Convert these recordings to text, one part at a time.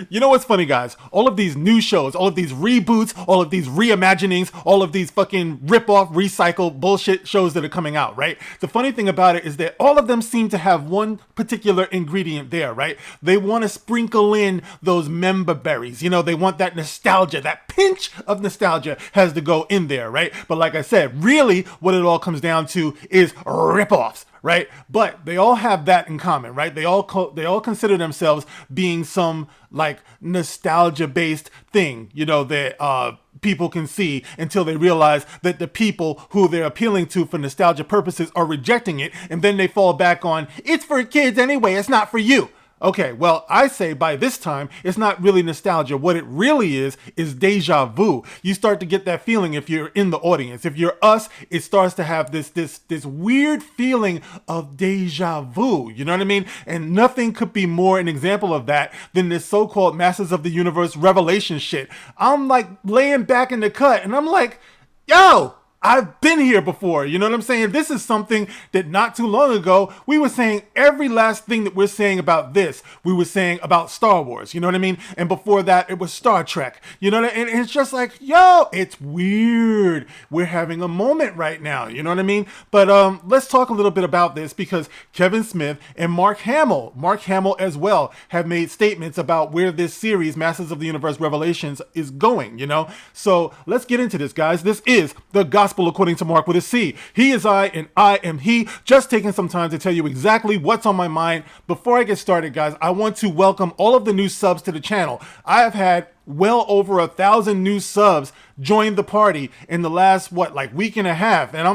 You know what's funny, guys? All of these new shows, all of these reboots, all of these reimaginings, all of these fucking rip-off, recycle bullshit shows that are coming out, right? The funny thing about it is that all of them seem to have one particular ingredient there, right? They want to sprinkle in those member berries. You know, they want that nostalgia, that pinch of nostalgia has to go in there, right? But like I said, really what it all comes down to is rip-offs, right? But they all have that in common, right? They all consider themselves being some like nostalgia based thing, you know, that people can see until they realize that the people who they're appealing to for nostalgia purposes are rejecting it, and then they fall back on it's for kids anyway, it's not for you. Okay, well, I say by this time, it's not really nostalgia. What it really is deja vu. You start to get that feeling if you're in the audience. If you're us, it starts to have this weird feeling of deja vu. You know what I mean? And nothing could be more an example of that than this so-called Masters of the Universe revelation shit. I'm like laying back in the cut and I'm like, yo, I've been here before, you know what I'm saying? This is something that not too long ago, we were saying every last thing that we're saying about this, we were saying about Star Wars, you know what I mean? And before that, it was Star Trek, you know what I mean? And it's just like, yo, it's weird. We're having a moment right now, you know what I mean? But let's talk a little bit about this because Kevin Smith and Mark Hamill as well, have made statements about where this series, Masters of the Universe Revelations, is going, you know? So let's get into this, guys. This is the Gospel according to Mark with a C. He is I and I am he. Just taking some time to tell you exactly what's on my mind. Before I get started, guys, I want to welcome all of the new subs to the channel. I have had well over 1,000 new subs join the party in the last week and a half, and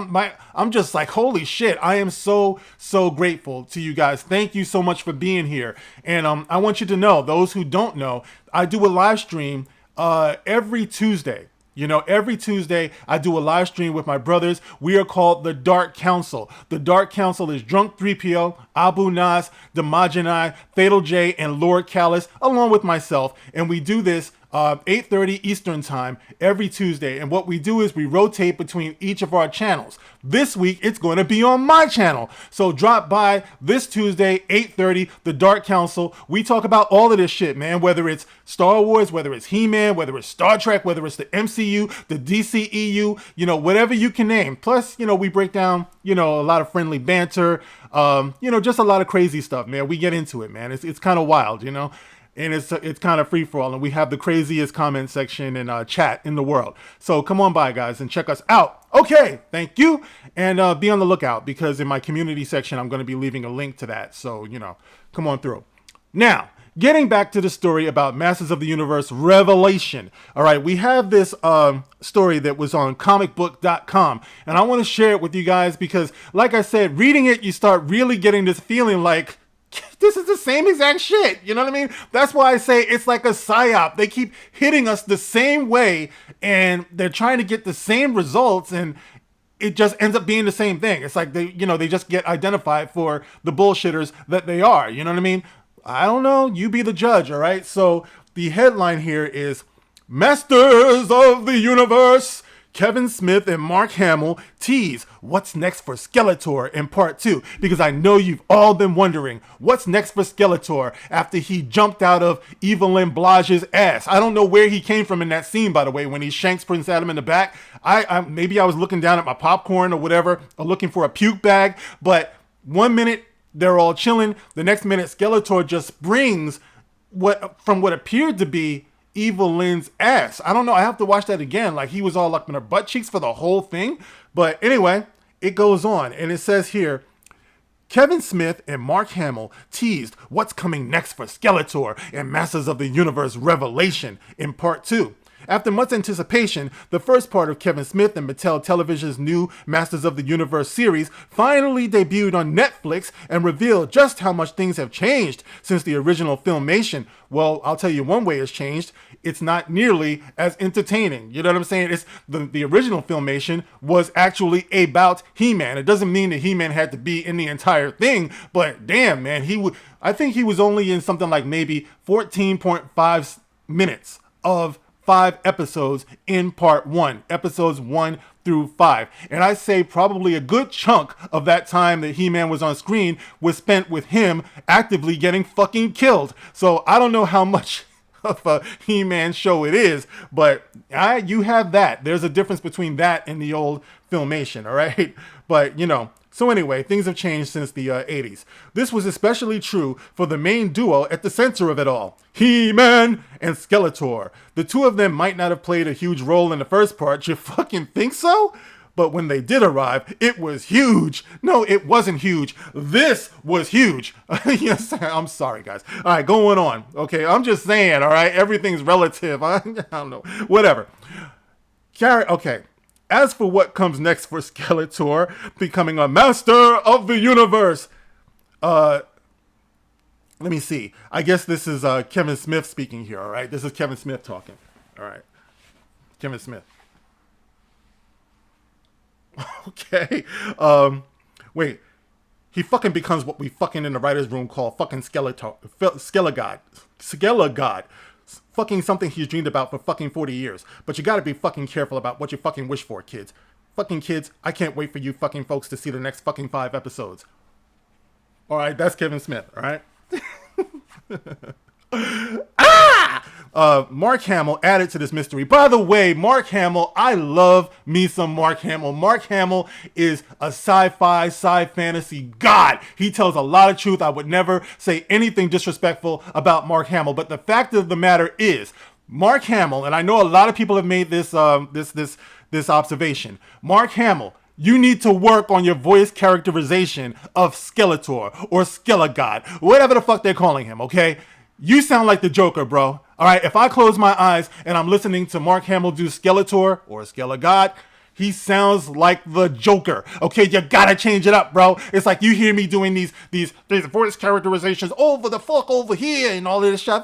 I'm just like, holy shit, I am so grateful to you guys. Thank you so much for being here. And I want you to know, those who don't know, I do a live stream every Tuesday. You know, every Tuesday, I do a live stream with my brothers. We are called the Dark Council. The Dark Council is Drunk 3PO, Abu Nas, Damajani, Fatal J, and Lord Callus, along with myself. And we do this 8:30 Eastern Time every Tuesday. And what we do is we rotate between each of our channels. This week, it's going to be on my channel. So drop by this Tuesday, 8:30, the Dark Council. We talk about all of this shit, man, whether it's Star Wars, whether it's He-Man, whether it's Star Trek, whether it's the MCU, the DCEU, you know, whatever you can name. Plus, you know, we break down, you know, a lot of friendly banter, you know, just a lot of crazy stuff, man. We get into it, man. It's kind of wild, you know. And it's kind of free for all, and we have the craziest comment section and chat in the world. So come on by, guys, and check us out. Okay, thank you, and be on the lookout because in my community section, I'm going to be leaving a link to that. So you know, come on through. Now, getting back to the story about Masters of the Universe Revelation. All right, we have this story that was on comicbook.com, and I want to share it with you guys because, like I said, reading it, you start really getting this feeling like, this is the same exact shit. You know what I mean? That's why I say it's like a psyop. They keep hitting us the same way and they're trying to get the same results, and it just ends up being the same thing. It's like they just get identified for the bullshitters that they are. You know what I mean? I don't know. You be the judge. All right. So the headline here is Masters of the Universe. Kevin Smith and Mark Hamill tease what's next for Skeletor in part 2, because I know you've all been wondering what's next for Skeletor after he jumped out of Evelyn Blage's ass. I don't know where he came from in that scene, by the way, when he shanks Prince Adam in the back. Maybe I was looking down at my popcorn or whatever, or looking for a puke bag, but one minute they're all chilling, the next minute Skeletor just springs what appeared to be Evelyn's ass. I don't know. I have to watch that again. Like, he was all up in her butt cheeks for the whole thing. But anyway, it goes on. And it says here, Kevin Smith and Mark Hamill teased what's coming next for Skeletor in Masters of the Universe Revelation in part 2. After much anticipation, the first part of Kevin Smith and Mattel Television's new Masters of the Universe series finally debuted on Netflix and revealed just how much things have changed since the original filmation. Well, I'll tell you one way it's changed. It's not nearly as entertaining. You know what I'm saying? It's the original filmation was actually about He-Man. It doesn't mean that He-Man had to be in the entire thing, but damn, man, I think he was only in something like maybe 14.5 minutes of 5 episodes in part 1, episodes 1 through 5. And I say probably a good chunk of that time that He-Man was on screen was spent with him actively getting fucking killed. So I don't know how much of a He-Man show it is, but you have that. There's a difference between that and the old Filmation, all right? But, so anyway, things have changed since the 80s. This was especially true for the main duo at the center of it all, He-Man and Skeletor. The two of them might not have played a huge role in the first part, you fucking think so? But when they did arrive, it was huge. No, it wasn't huge. This was huge. Yes, I'm sorry, guys. All right, going on. Okay, I'm just saying, all right? Everything's relative. I don't know. Whatever. Okay. As for what comes next for Skeletor, becoming a master of the universe. Let me see. I guess this is Kevin Smith speaking here, all right? This is Kevin Smith talking. All right. Kevin Smith. Okay. Wait. He fucking becomes what we fucking in the writer's room call fucking Skelegod. Fucking something he's dreamed about for fucking 40 years. But you gotta be fucking careful about what you fucking wish for, kids. Fucking kids, I can't wait for you fucking folks to see the next fucking 5 episodes. Alright, that's Kevin Smith, alright? Mark Hamill added to this mystery. By the way, Mark Hamill, I love me some Mark Hamill. Mark Hamill is a sci-fi, sci-fantasy god. He tells a lot of truth. I would never say anything disrespectful about Mark Hamill. But the fact of the matter is, Mark Hamill, and I know a lot of people have made this this observation. Mark Hamill, you need to work on your voice characterization of Skeletor or Skelegod, whatever the fuck they're calling him, okay? You sound like the Joker, bro. All right, if I close my eyes and I'm listening to Mark Hamill do Skeletor or Skelegod, he sounds like the Joker. Okay, you gotta change it up, bro. It's like you hear me doing these voice characterizations over the fuck over here and all of this stuff.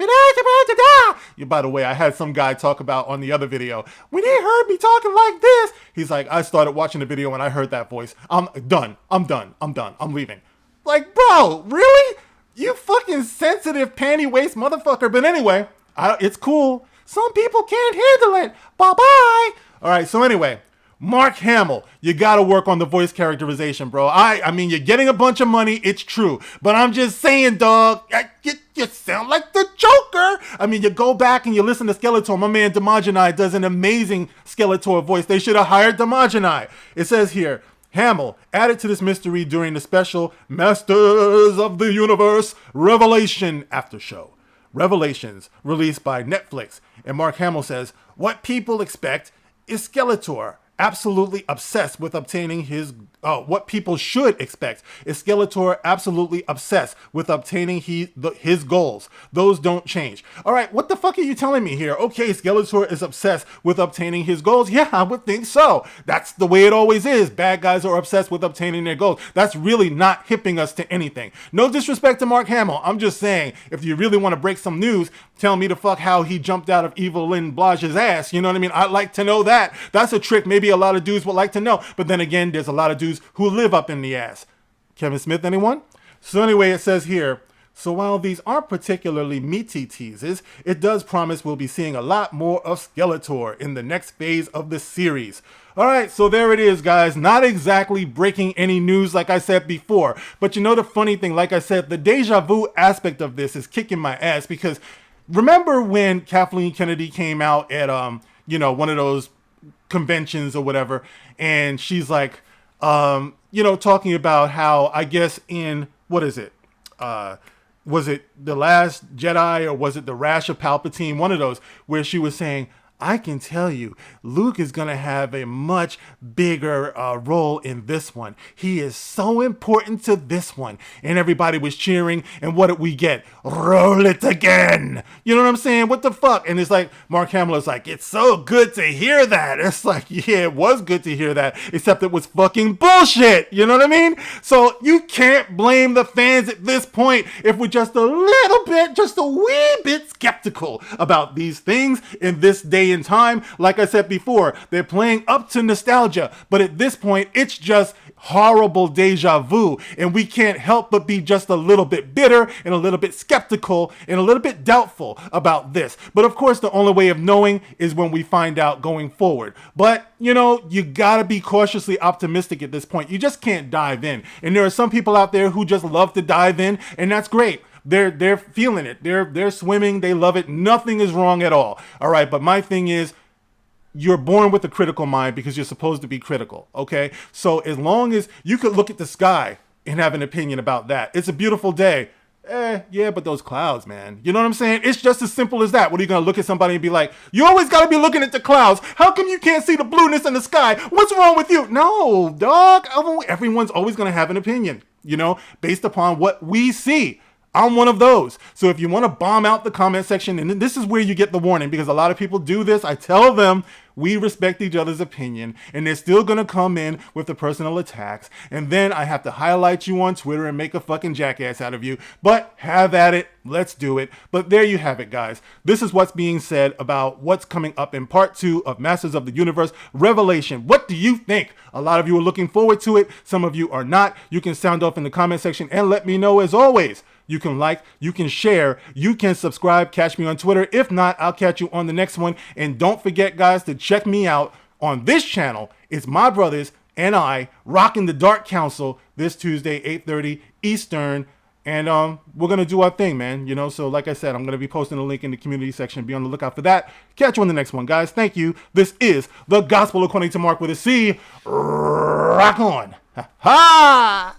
By the way, I had some guy talk about on the other video, when he heard me talking like this, he's like, I started watching the video when I heard that voice. I'm done. I'm leaving. Like, bro, really? You fucking sensitive panty waist motherfucker. But anyway, it's cool. Some people can't handle it. Bye-bye. All right, so anyway, Mark Hamill, you gotta work on the voice characterization, bro. I mean, you're getting a bunch of money, it's true. But I'm just saying, dog, you sound like the Joker. I mean, you go back and you listen to Skeletor. My man Demogeny does an amazing Skeletor voice. They should have hired Demogeny. It says here, Hamill added to this mystery during the special Masters of the Universe Revelation after show. Revelations, released by Netflix. And Mark Hamill says, what people expect is Skeletor absolutely obsessed with obtaining his... what people should expect is Skeletor absolutely obsessed with obtaining his goals. Those don't change. All right, what the fuck are you telling me here? Okay, Skeletor is obsessed with obtaining his goals. Yeah, I would think so. That's the way it always is. Bad guys are obsessed with obtaining their goals. That's really not hipping us to anything. No disrespect to Mark Hamill. I'm just saying, if you really want to break some news, tell me the fuck how he jumped out of Evelyn Blage's ass. You know what I mean? I'd like to know that. That's a trick maybe a lot of dudes would like to know. But then again, there's a lot of dudes who live up in the ass. Kevin Smith, anyone? So anyway, it says here, so while these aren't particularly meaty teases, it does promise we'll be seeing a lot more of Skeletor in the next phase of the series. All right, so there it is, guys. Not exactly breaking any news like I said before. But you know the funny thing, like I said, the deja vu aspect of this is kicking my ass because remember when Kathleen Kennedy came out at, one of those conventions or whatever, and she's like, talking about how, I guess in, what is it? Was it The Last Jedi or was it The Wrath of Palpatine? One of those where she was saying, I can tell you, Luke is going to have a much bigger role in this one. He is so important to this one. And everybody was cheering. And what did we get? Roll it again. You know what I'm saying? What the fuck? And it's like, Mark Hamill is like, it's so good to hear that. It's like, yeah, it was good to hear that. Except it was fucking bullshit. You know what I mean? So you can't blame the fans at this point if we're just a little bit, just a wee bit skeptical about these things in this day and time. Like I said before, they're playing up to nostalgia, but at this point it's just horrible deja vu, and we can't help but be just a little bit bitter and a little bit skeptical and a little bit doubtful about this. But of course, the only way of knowing is when we find out going forward. But you know, you gotta be cautiously optimistic at this point. You just can't dive in. And there are some people out there who just love to dive in, and that's great. They're feeling it. They're swimming. They love it. Nothing is wrong at all. All right. But my thing is, you're born with a critical mind because you're supposed to be critical. Okay. So as long as you could look at the sky and have an opinion about that, it's a beautiful day. Yeah, but those clouds, man. You know what I'm saying? It's just as simple as that. What are you going to look at somebody and be like, you always got to be looking at the clouds. How come you can't see the blueness in the sky? What's wrong with you? No, dog. Everyone's always going to have an opinion, you know, based upon what we see. I'm one of those. So if you want to bomb out the comment section, and this is where you get the warning, because a lot of people do this. I tell them we respect each other's opinion, and they're still going to come in with the personal attacks. And then I have to highlight you on Twitter and make a fucking jackass out of you. But have at it. Let's do it. But there you have it, guys. This is what's being said about what's coming up in part 2 of Masters of the Universe Revelation. What do you think? A lot of you are looking forward to it. Some of you are not. You can sound off in the comment section and let me know. As always, you can like, you can share, you can subscribe, catch me on Twitter. If not, I'll catch you on the next one. And don't forget, guys, to check me out on this channel. It's my brothers and I rocking the Dark Council this Tuesday, 8:30 Eastern. And we're going to do our thing, man. You know, so like I said, I'm going to be posting a link in the community section. Be on the lookout for that. Catch you on the next one, guys. Thank you. This is The Gospel According to Mark with a C. Rock on. Ha ha!